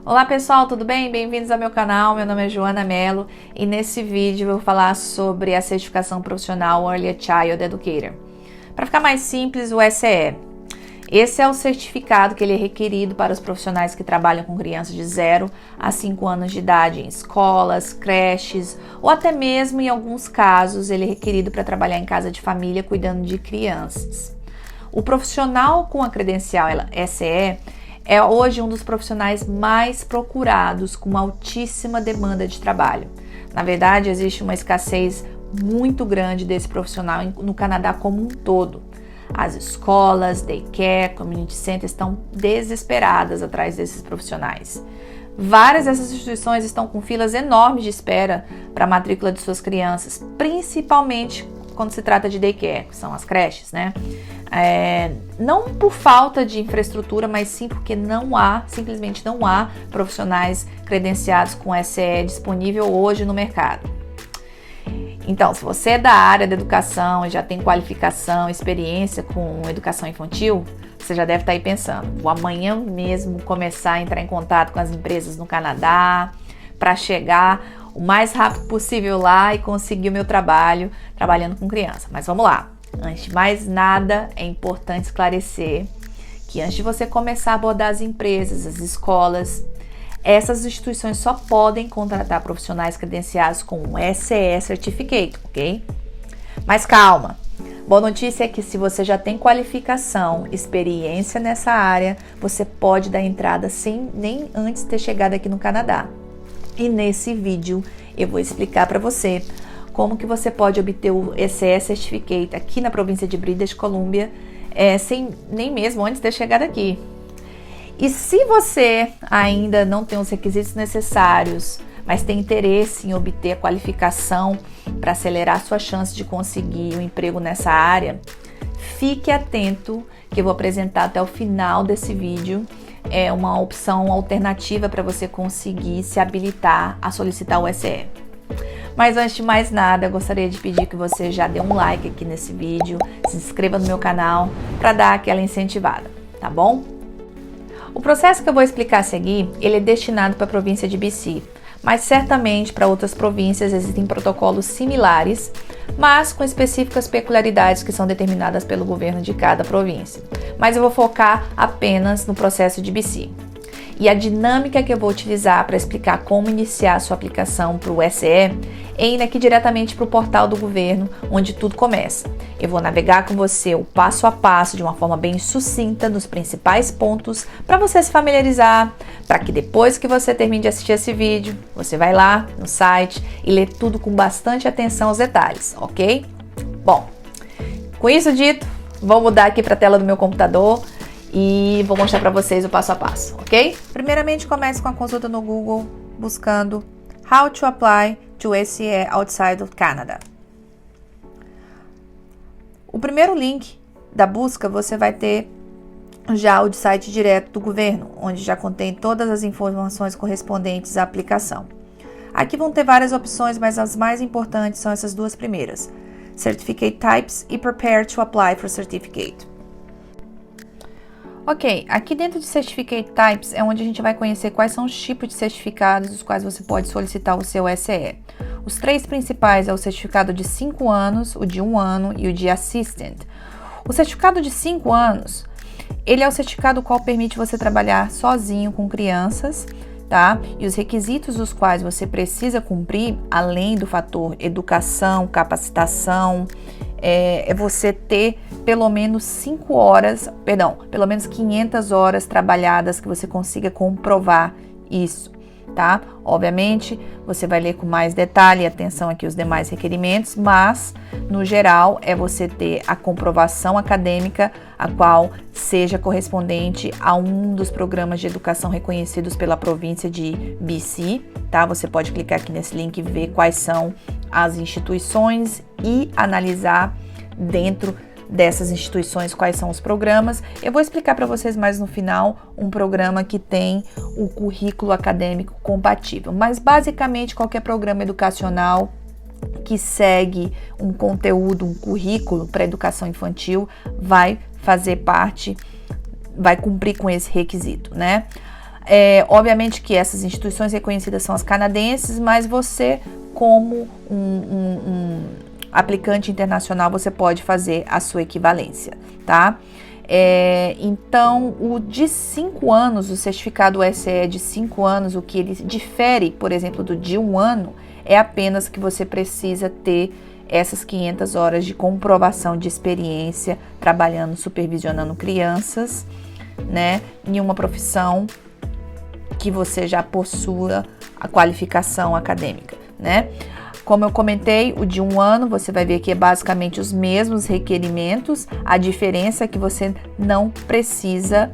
Olá pessoal, tudo bem? Bem-vindos ao meu canal, meu nome é Joana Mello e nesse vídeo eu vou falar sobre a certificação profissional Early Child Educator. Para ficar mais simples, o SCE. Esse é o certificado que ele é requerido para os profissionais que trabalham com crianças de 0 a 5 anos de idade em escolas, creches ou até mesmo em alguns casos ele é requerido para trabalhar em casa de família cuidando de crianças. O profissional com a credencial SCE é hoje um dos profissionais mais procurados, com uma altíssima demanda de trabalho. Na verdade, existe uma escassez muito grande desse profissional no Canadá como um todo. As escolas, daycare, community centers estão desesperadas atrás desses profissionais. Várias dessas instituições estão com filas enormes de espera para a matrícula de suas crianças, principalmente quando se trata de daycare, que são as creches, né? Não por falta de infraestrutura, mas sim porque simplesmente não há profissionais credenciados com SCE disponível hoje no mercado. Então, se você é da área da educação e já tem qualificação, experiência com educação infantil, você já deve estar aí pensando, vou amanhã mesmo começar a entrar em contato com as empresas no Canadá para chegar o mais rápido possível lá e conseguir o meu trabalho trabalhando com criança. Mas vamos lá. Antes de mais nada, é importante esclarecer que antes de você começar a abordar as empresas, as escolas, essas instituições só podem contratar profissionais credenciados com um SCE Certificate, ok? Mas calma! Boa notícia é que se você já tem qualificação, experiência nessa área, você pode dar entrada sem nem antes ter chegado aqui no Canadá. E nesse vídeo eu vou explicar para você como que você pode obter o SCE Certificate aqui na província de British Columbia, sem nem mesmo antes de ter chegado aqui. E se você ainda não tem os requisitos necessários, mas tem interesse em obter a qualificação para acelerar sua chance de conseguir um emprego nessa área, fique atento que eu vou apresentar até o final desse vídeo uma opção alternativa para você conseguir se habilitar a solicitar o SCE. Mas antes de mais nada, eu gostaria de pedir que você já dê um like aqui nesse vídeo, se inscreva no meu canal para dar aquela incentivada, tá bom? O processo que eu vou explicar a seguir, ele é destinado para a província de BC, mas certamente para outras províncias existem protocolos similares, mas com específicas peculiaridades que são determinadas pelo governo de cada província. Mas eu vou focar apenas no processo de BC. E a dinâmica que eu vou utilizar para explicar como iniciar a sua aplicação para o SCE é ir aqui diretamente para o portal do governo, onde tudo começa. Eu vou navegar com você o passo a passo de uma forma bem sucinta nos principais pontos para você se familiarizar, para que depois que você termine de assistir esse vídeo, você vai lá no site e lê tudo com bastante atenção aos detalhes, ok? Bom, com isso dito, vou mudar aqui para a tela do meu computador e vou mostrar para vocês o passo a passo, ok? Primeiramente, comece com a consulta no Google, buscando How to Apply to SCE Outside of Canada. O primeiro link da busca, você vai ter já o site direto do governo, onde já contém todas as informações correspondentes à aplicação. Aqui vão ter várias opções, mas as mais importantes são essas duas primeiras: Certificate Types e Prepare to Apply for Certificate. Ok, aqui dentro de Certificate Types é onde a gente vai conhecer quais são os tipos de certificados dos quais você pode solicitar o seu SCE. Os três principais é o certificado de 5 anos, o de 1 ano e o de Assistant. O certificado de 5 anos, ele é o certificado qual permite você trabalhar sozinho com crianças, tá? E os requisitos dos quais você precisa cumprir, além do fator educação, capacitação, é você ter pelo menos 500 horas trabalhadas que você consiga comprovar isso, tá? Obviamente, você vai ler com mais detalhe e atenção aqui os demais requerimentos, mas, no geral, é você ter a comprovação acadêmica, a qual seja correspondente a um dos programas de educação reconhecidos pela província de BC, tá? Você pode clicar aqui nesse link e ver quais são as instituições e analisar dentro dessas instituições quais são os programas. Eu vou explicar para vocês mais no final um programa que tem o currículo acadêmico compatível, mas basicamente qualquer programa educacional que segue um conteúdo, um currículo para educação infantil vai fazer parte, vai cumprir com esse requisito, né? Obviamente que essas instituições reconhecidas são as canadenses, mas você, como um aplicante internacional, você pode fazer a sua equivalência, tá? Então, o de 5 anos, o certificado SE de 5 anos, o que ele difere, por exemplo, do de 1 ano, é apenas que você precisa ter essas 500 horas de comprovação de experiência trabalhando, supervisionando crianças, né, em uma profissão que você já possua a qualificação acadêmica, né? Como eu comentei, o de 1 ano, você vai ver que é basicamente os mesmos requerimentos, a diferença é que você não precisa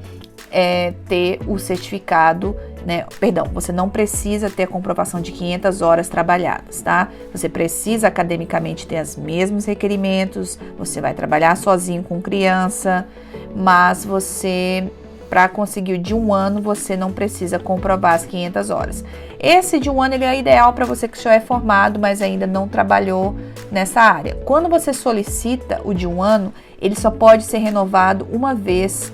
ter o certificado, né? Perdão, você não precisa ter a comprovação de 500 horas trabalhadas, tá? Você precisa academicamente ter os mesmos requerimentos, você vai trabalhar sozinho com criança, mas para conseguir o de 1 ano, você não precisa comprovar as 500 horas. Esse de 1 ano ele é ideal para você que já é formado, mas ainda não trabalhou nessa área. Quando você solicita o de 1 ano, ele só pode ser renovado uma vez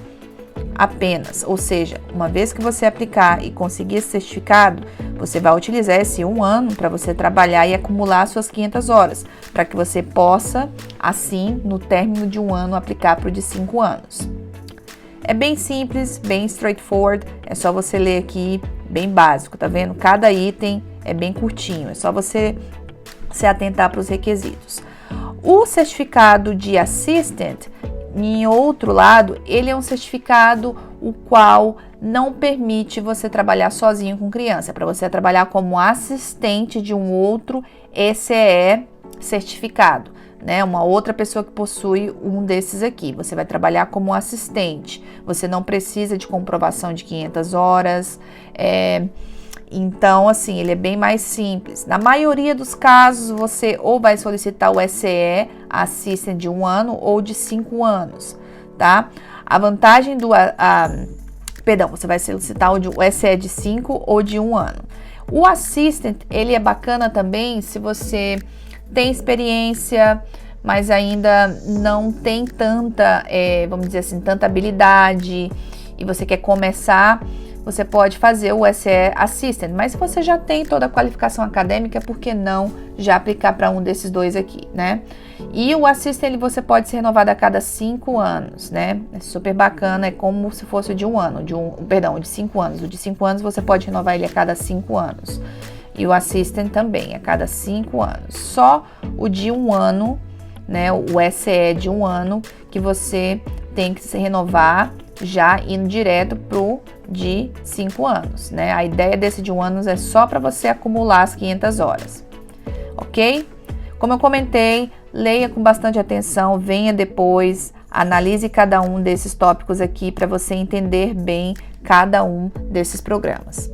apenas. Ou seja, uma vez que você aplicar e conseguir esse certificado, você vai utilizar esse 1 ano para você trabalhar e acumular suas 500 horas, para que você possa, assim, no término de 1 ano, aplicar para o de 5 anos. É bem simples, bem straightforward, é só você ler aqui, bem básico, tá vendo? Cada item é bem curtinho, é só você se atentar para os requisitos. O certificado de assistant, em outro lado, ele é um certificado o qual não permite você trabalhar sozinho com criança, é para você trabalhar como assistente de um outro ECE certificado, né? Uma outra pessoa que possui um desses aqui. Você vai trabalhar como assistente. Você não precisa de comprovação de 500 horas. Então, assim, ele é bem mais simples. Na maioria dos casos, você ou vai solicitar o SE Assistant de 1 ano ou de 5 anos, tá? A vantagem você vai solicitar o SE de 5 ou de 1 ano. O Assistant, ele é bacana também se você tem experiência, mas ainda não tem tanta, vamos dizer assim, tanta habilidade e você quer começar, você pode fazer o SE Assistant. Mas se você já tem toda a qualificação acadêmica, por que não já aplicar para um desses dois aqui, né? E o Assistant, você pode ser renovado a cada 5 anos, né? É super bacana, é como se fosse o de 1 ano, o de 5 anos. O de 5 anos você pode renovar ele a cada 5 anos. E o Assistant também, a cada 5 anos. Só o de 1 ano, né, o SE de 1 ano, que você tem que se renovar já indo direto pro de 5 anos, né? A ideia desse de 1 ano é só para você acumular as 500 horas, ok? Como eu comentei, leia com bastante atenção, venha depois, analise cada um desses tópicos aqui para você entender bem cada um desses programas.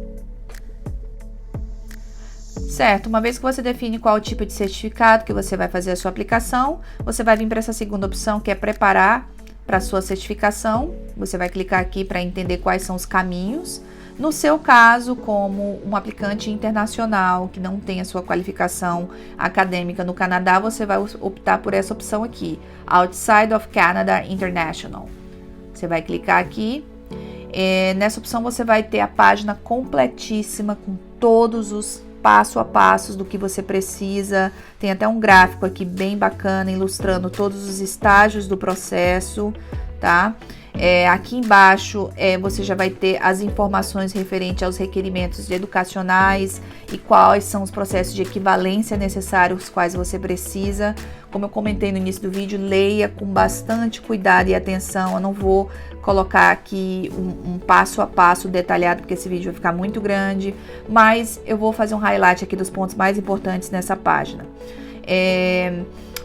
Certo, uma vez que você define qual o tipo de certificado que você vai fazer a sua aplicação, você vai vir para essa segunda opção, que é preparar para a sua certificação. Você vai clicar aqui para entender quais são os caminhos. No seu caso, como um aplicante internacional que não tem a sua qualificação acadêmica no Canadá, você vai optar por essa opção aqui, Outside of Canada International. Você vai clicar aqui. Nessa opção você vai ter a página completíssima com todos os passo a passo do que você precisa. Tem até um gráfico aqui bem bacana ilustrando todos os estágios do processo, tá? Aqui embaixo você já vai ter as informações referentes aos requerimentos educacionais e quais são os processos de equivalência necessários, os quais você precisa. Como eu comentei no início do vídeo, leia com bastante cuidado e atenção. Eu não vou colocar aqui um passo a passo detalhado, porque esse vídeo vai ficar muito grande, mas eu vou fazer um highlight aqui dos pontos mais importantes nessa página.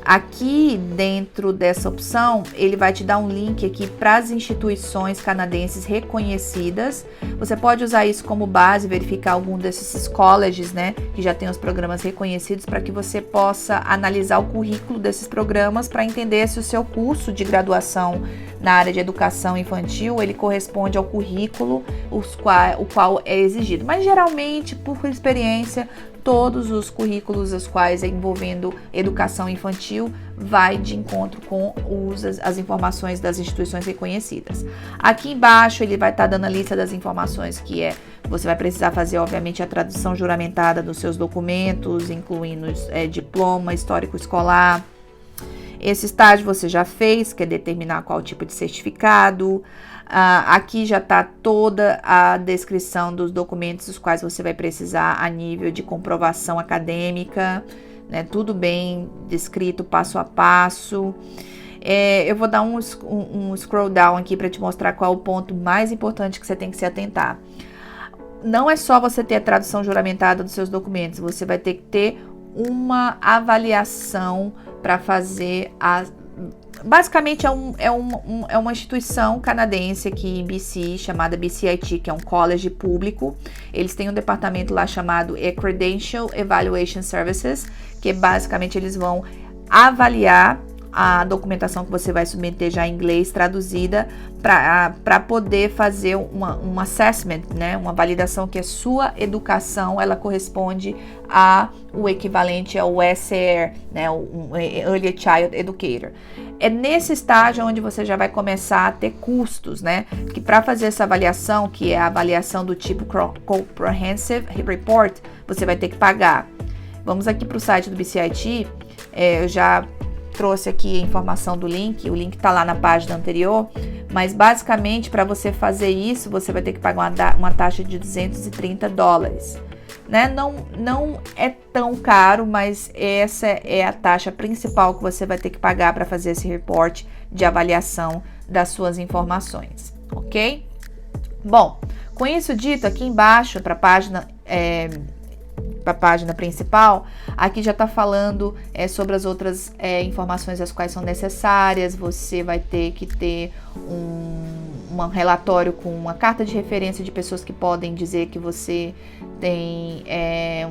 Aqui dentro dessa opção, ele vai te dar um link aqui para as instituições canadenses reconhecidas. Você pode usar isso como base, verificar algum desses colleges, né, que já tem os programas reconhecidos, para que você possa analisar o currículo desses programas para entender se o seu curso de graduação na área de educação infantil, ele corresponde ao currículo o qual é exigido. Mas geralmente, por experiência, todos os currículos os quais é envolvendo educação infantil vai de encontro com as informações das instituições reconhecidas. Aqui embaixo ele vai estar dando a lista das informações que você vai precisar fazer, obviamente, a tradução juramentada dos seus documentos, incluindo diploma, histórico escolar. Esse estágio você já fez, que é determinar qual tipo de certificado. Aqui já está toda a descrição dos documentos os quais você vai precisar a nível de comprovação acadêmica, né? Tudo bem descrito passo a passo. Eu vou dar um scroll down aqui para te mostrar qual é o ponto mais importante que você tem que se atentar. Não é só você ter a tradução juramentada dos seus documentos, você vai ter que ter uma avaliação para fazer basicamente é uma instituição canadense aqui em BC, chamada BCIT, que é um college público. Eles têm um departamento lá chamado Credential Evaluation Services, que basicamente eles vão avaliar a documentação que você vai submeter já em inglês traduzida para poder fazer um assessment, né? Uma validação que a sua educação ela corresponde o equivalente ao SER, né? O Early Child Educator. É nesse estágio onde você já vai começar a ter custos, né? Que para fazer essa avaliação, que é a avaliação do tipo Comprehensive Report, você vai ter que pagar. Vamos aqui para o site do BCIT, eu já trouxe aqui a informação do link, o link está lá na página anterior, mas basicamente para você fazer isso, você vai ter que pagar uma taxa de $230, né? Não é tão caro, mas essa é a taxa principal que você vai ter que pagar para fazer esse report de avaliação das suas informações, ok? Bom, com isso dito, aqui embaixo para a página principal, aqui já está falando sobre as outras informações as quais são necessárias. Você vai ter que ter um relatório com uma carta de referência de pessoas que podem dizer que você tem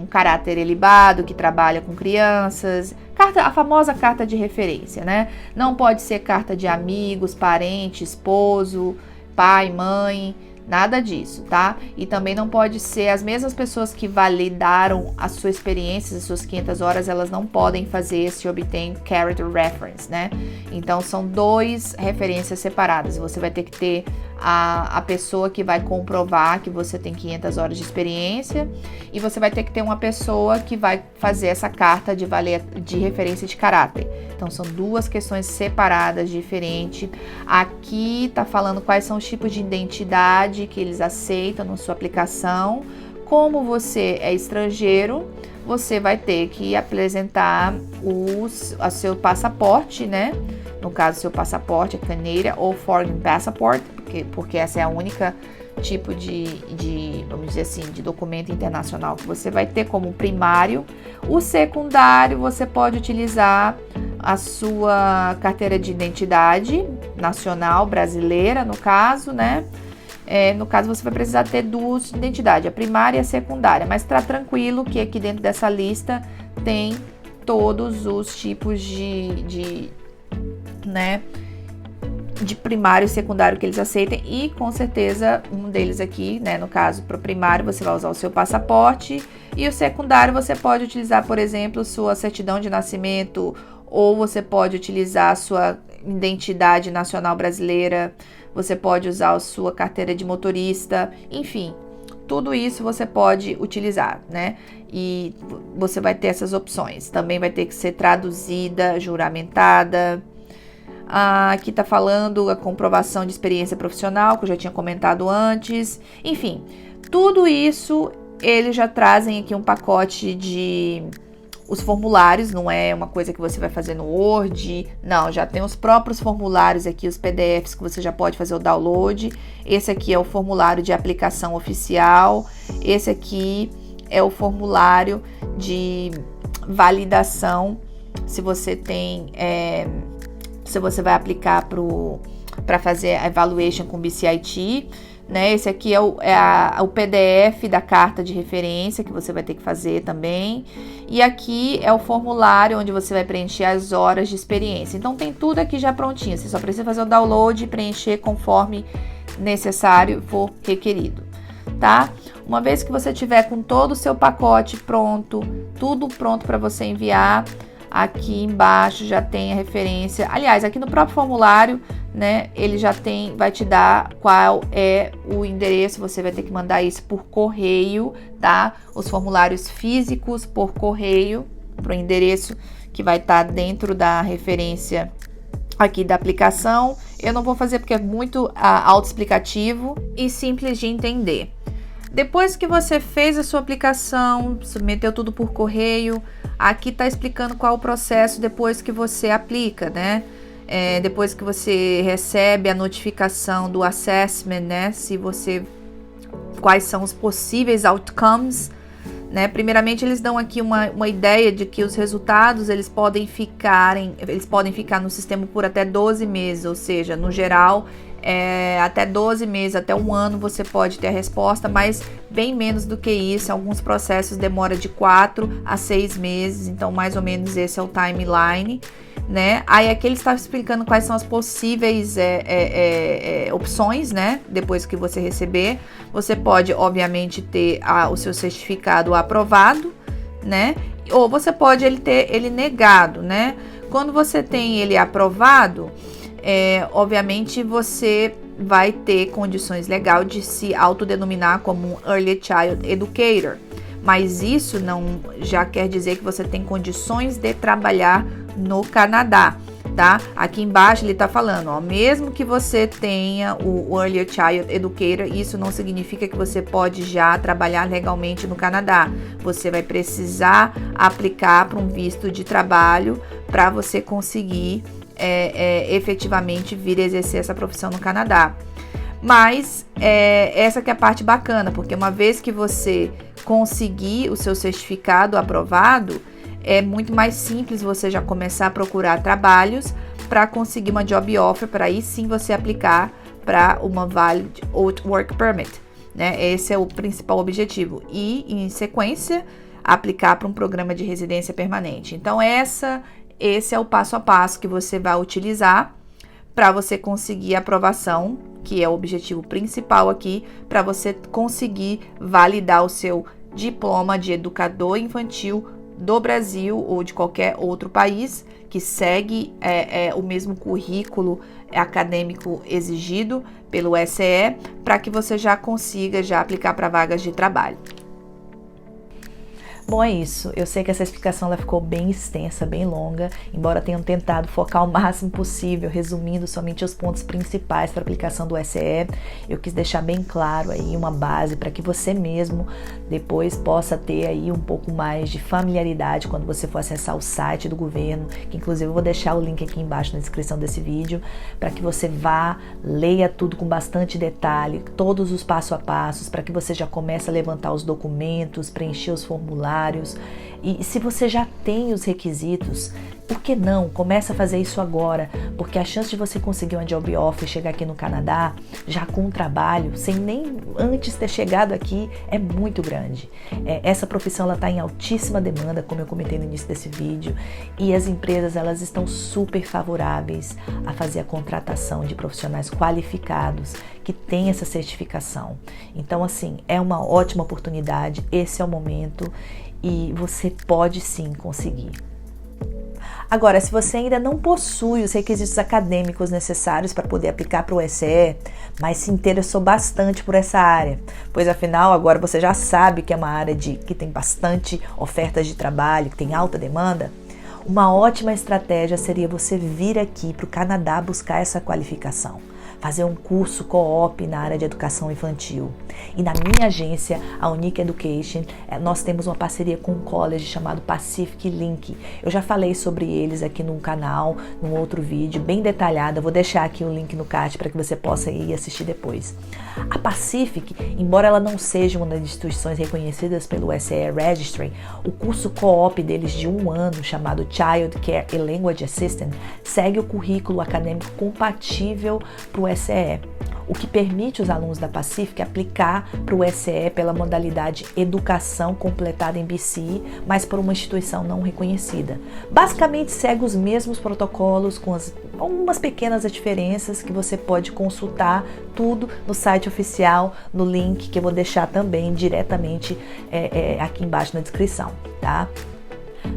um caráter ilibado, que trabalha com crianças, a famosa carta de referência, né? Não pode ser carta de amigos, parente, esposo, pai, mãe, nada disso, tá? E também não pode ser as mesmas pessoas que validaram a sua experiência, as suas 500 horas, elas não podem fazer esse obtain character reference, né? Então são 2 referências separadas. Você vai ter que ter a pessoa que vai comprovar que você tem 500 horas de experiência e você vai ter que ter uma pessoa que vai fazer essa carta de referência de caráter. Então são 2 questões separadas, diferentes. Aqui tá falando quais são os tipos de identidade que eles aceitam na sua aplicação. Como você é estrangeiro, você vai ter que apresentar o seu passaporte, né? No caso, seu passaporte é Canadian ou Foreign Passport, porque essa é a única tipo de, vamos dizer assim, de documento internacional que você vai ter como primário. O secundário, você pode utilizar a sua carteira de identidade nacional brasileira, no caso, né? No caso, você vai precisar ter 2 identidades, a primária e a secundária, mas tá tranquilo que aqui dentro dessa lista tem todos os tipos de primário e secundário que eles aceitem e com certeza um deles aqui, né, no caso para o primário você vai usar o seu passaporte e o secundário você pode utilizar, por exemplo, sua certidão de nascimento ou você pode utilizar a sua identidade nacional brasileira, você pode usar a sua carteira de motorista, enfim, tudo isso você pode utilizar, né? E você vai ter essas opções. Também vai ter que ser traduzida, juramentada. Aqui tá falando a comprovação de experiência profissional, que eu já tinha comentado antes. Enfim, tudo isso eles já trazem aqui um pacote de os formulários, não é uma coisa que você vai fazer no Word, não, já tem os próprios formulários aqui, os PDFs que você já pode fazer o download. Esse aqui é o formulário de aplicação oficial, esse aqui é o formulário de validação, se você tem, se você vai aplicar para fazer a evaluation com BCIT, né? Esse aqui é o PDF da carta de referência que você vai ter que fazer também. E aqui é o formulário onde você vai preencher as horas de experiência. Então tem tudo aqui já prontinho, você só precisa fazer o download e preencher conforme necessário for requerido, tá? Uma vez que você tiver com todo o seu pacote pronto, tudo pronto para você enviar, aqui embaixo já tem a referência. Aliás, aqui no próprio formulário, né, ele já vai te dar qual é o endereço. Você vai ter que mandar isso por correio, tá? Os formulários físicos por correio, para o endereço que vai estar dentro da referência aqui da aplicação. Eu não vou fazer porque é muito autoexplicativo e simples de entender. Depois que você fez a sua aplicação, submeteu tudo por correio, aqui está explicando qual é o processo depois que você aplica, né? Depois que você recebe a notificação do assessment, né? Quais são os possíveis outcomes, né? Primeiramente, eles dão aqui uma ideia de que os resultados eles podem ficar no sistema por até 12 meses, ou seja, no geral, até 12 meses, até um ano você pode ter a resposta, mas bem menos do que isso. Alguns processos demoram de 4 a 6 meses, então mais ou menos esse é o timeline, né? Aí aqui ele está explicando quais são as possíveis opções, né? Depois que você receber, você pode obviamente ter o seu certificado aprovado, né? Ou você pode ter ele negado, né? Quando você tem ele aprovado, obviamente você vai ter condições legais de se autodenominar como um Early Child Educator, mas isso não já quer dizer que você tem condições de trabalhar no Canadá, tá? Aqui embaixo ele está falando, ó, mesmo que você tenha o Early Child Educator, isso não significa que você pode já trabalhar legalmente no Canadá. Você vai precisar aplicar para um visto de trabalho para você conseguir efetivamente vir exercer essa profissão no Canadá. Mas essa que é a parte bacana, porque uma vez que você conseguir o seu certificado aprovado, é muito mais simples você já começar a procurar trabalhos para conseguir uma job offer, para aí sim você aplicar para uma Valid Work Permit, né? Esse é o principal objetivo. E, em sequência, aplicar para um programa de residência permanente. Então, esse é o passo a passo que você vai utilizar para você conseguir a aprovação, que é o objetivo principal aqui, para você conseguir validar o seu diploma de educador infantil do Brasil ou de qualquer outro país que segue o mesmo currículo acadêmico exigido pelo SE, para que você já consiga aplicar para vagas de trabalho. Bom, é isso. Eu sei que essa explicação ela ficou bem extensa, bem longa, embora tenham tentado focar o máximo possível, resumindo somente os pontos principais para a aplicação do SE. Eu quis deixar bem claro aí uma base para que você mesmo depois possa ter aí um pouco mais de familiaridade quando você for acessar o site do governo, que inclusive eu vou deixar o link aqui embaixo na descrição desse vídeo, para que você vá, leia tudo com bastante detalhe, todos os passo a passos, para que você já comece a levantar os documentos, preencher os formulários. E se você já tem os requisitos, por que não? Começa a fazer isso agora, porque a chance de você conseguir uma job offer e chegar aqui no Canadá, já com um trabalho, sem nem antes ter chegado aqui, é muito grande. Essa profissão está em altíssima demanda, como eu comentei no início desse vídeo, e as empresas elas estão super favoráveis a fazer a contratação de profissionais qualificados que têm essa certificação. Então, assim, é uma ótima oportunidade, esse é o momento e você pode sim conseguir. Agora, se você ainda não possui os requisitos acadêmicos necessários para poder aplicar para o SE, mas se interessou bastante por essa área, pois afinal agora você já sabe que é uma área que tem bastante ofertas de trabalho, que tem alta demanda, uma ótima estratégia seria você vir aqui para o Canadá buscar essa qualificação. Fazer um curso co-op na área de educação infantil. E na minha agência, a Unique Education, nós temos uma parceria com um college chamado Pacific Link. Eu já falei sobre eles aqui no canal, num outro vídeo, bem detalhado. Eu vou deixar aqui o link no card para que você possa ir assistir depois. A Pacific, embora ela não seja uma das instituições reconhecidas pelo SE Registry, o curso co-op deles de 1 ano, chamado Child Care e Language Assistant, segue o currículo acadêmico compatível para o SE, o que permite os alunos da Pacific aplicar para o SE pela modalidade Educação completada em BC, mas por uma instituição não reconhecida. Basicamente segue os mesmos protocolos, com algumas pequenas diferenças que você pode consultar tudo no site oficial, no link que eu vou deixar também diretamente aqui embaixo na descrição, tá?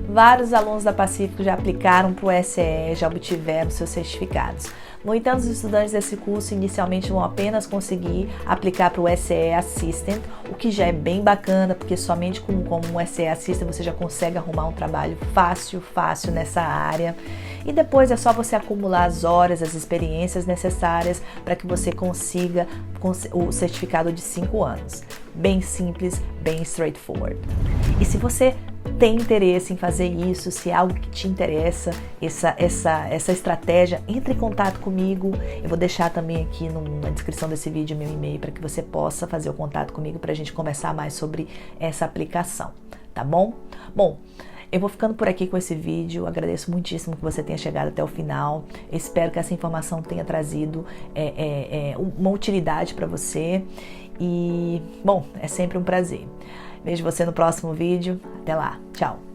Vários alunos da Pacífico já aplicaram para o SE, já obtiveram seus certificados. No entanto, os estudantes desse curso inicialmente vão apenas conseguir aplicar para o SE Assistant, o que já é bem bacana, porque somente como um SE Assistant você já consegue arrumar um trabalho fácil nessa área. E depois é só você acumular as horas, as experiências necessárias para que você consiga o certificado de 5 anos. Bem simples, bem straightforward. E se você tem interesse em fazer isso, se é algo que te interessa, essa estratégia, entre em contato comigo. Eu vou deixar também aqui na descrição desse vídeo meu e-mail para que você possa fazer o contato comigo para a gente conversar mais sobre essa aplicação, tá bom? Bom, eu vou ficando por aqui com esse vídeo, agradeço muitíssimo que você tenha chegado até o final, eu espero que essa informação tenha trazido uma utilidade para você e, bom, é sempre um prazer. Vejo você no próximo vídeo, até lá, tchau!